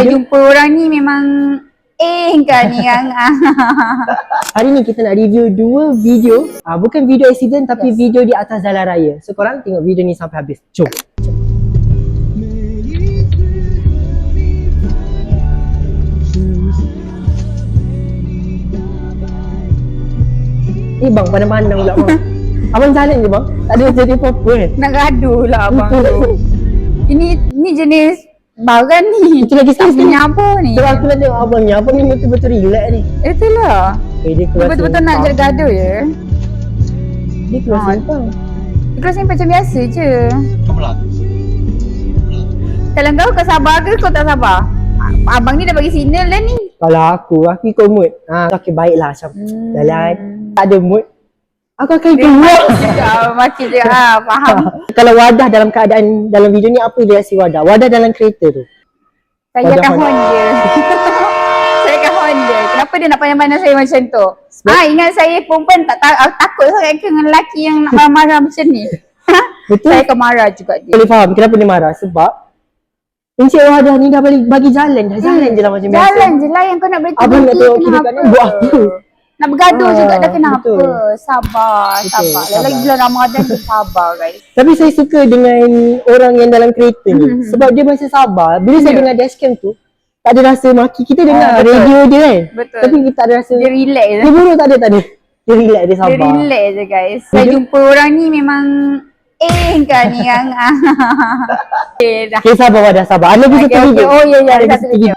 Saya jumpa orang ni memang kan yang Hari ni kita nak review 2 video. Bukan video accident tapi video di atas jalan raya. So korang tengok video ni sampai habis. Jom. Ni bang, pandang-pandang pula bang. Abang jalan je bang. Tak ada jadi apa-apa kan. nak gaduh lah abang tu. Ini jenis barang ni. Itu lagi sekali Ni apa ni? Sebab aku nak tengok abang ni. Abang ni betul-betul relax ni. Itulah. Dia keluar Betul-betul nak simpang. jadi gaduh je. Dia keluar simpang. Dia keluar macam biasa je. Kalau kau sabar ke kau tak sabar? Abang ni dah bagi signal dah ni. Kalau aku ikut mood. Okay, baiklah macam jalan. Tak ada mood. Aku akan keluar. Makin je faham. Kalau Wadah dalam keadaan dalam video ni, apa reaksi Wadah? Wadah dalam kereta tu. Saya Wadah akan Honda. Saya akan Honda. Kenapa dia nak pandang-pandang saya macam tu? Ingat saya perempuan takut sangat ke dengan lelaki yang nak marah-marah macam ni. Betul. Saya akan marah juga dia. Boleh faham kenapa dia marah. Sebab Encik Wadah ni dah bagi jalan. Dah jalan je lah macam biasa. Jalan je lah yang kau nak berhenti. Abang nak tengok kiri kanan buat apa? Nak bergaduh juga dah kenapa? Betul. Sabar. Sabar. Lagi bulan Ramadan tu sabar guys. Tapi saya suka dengan orang yang dalam kereta ni. Sebab dia masih sabar. Bila saya dengar dashcam tu, tak ada rasa maki. Kita dengar betul. radio dia kan. Betul. Tapi kita tak ada rasa. Dia relax je. Dia buruk tak ada. Dia relax, dia sabar. Dia relax je guys. Saya jumpa orang ni memang kan yang dah. Okay, sabar Wadah, sabar. Ada lagi satu video. Oh ya, Ada ada lagi satu video.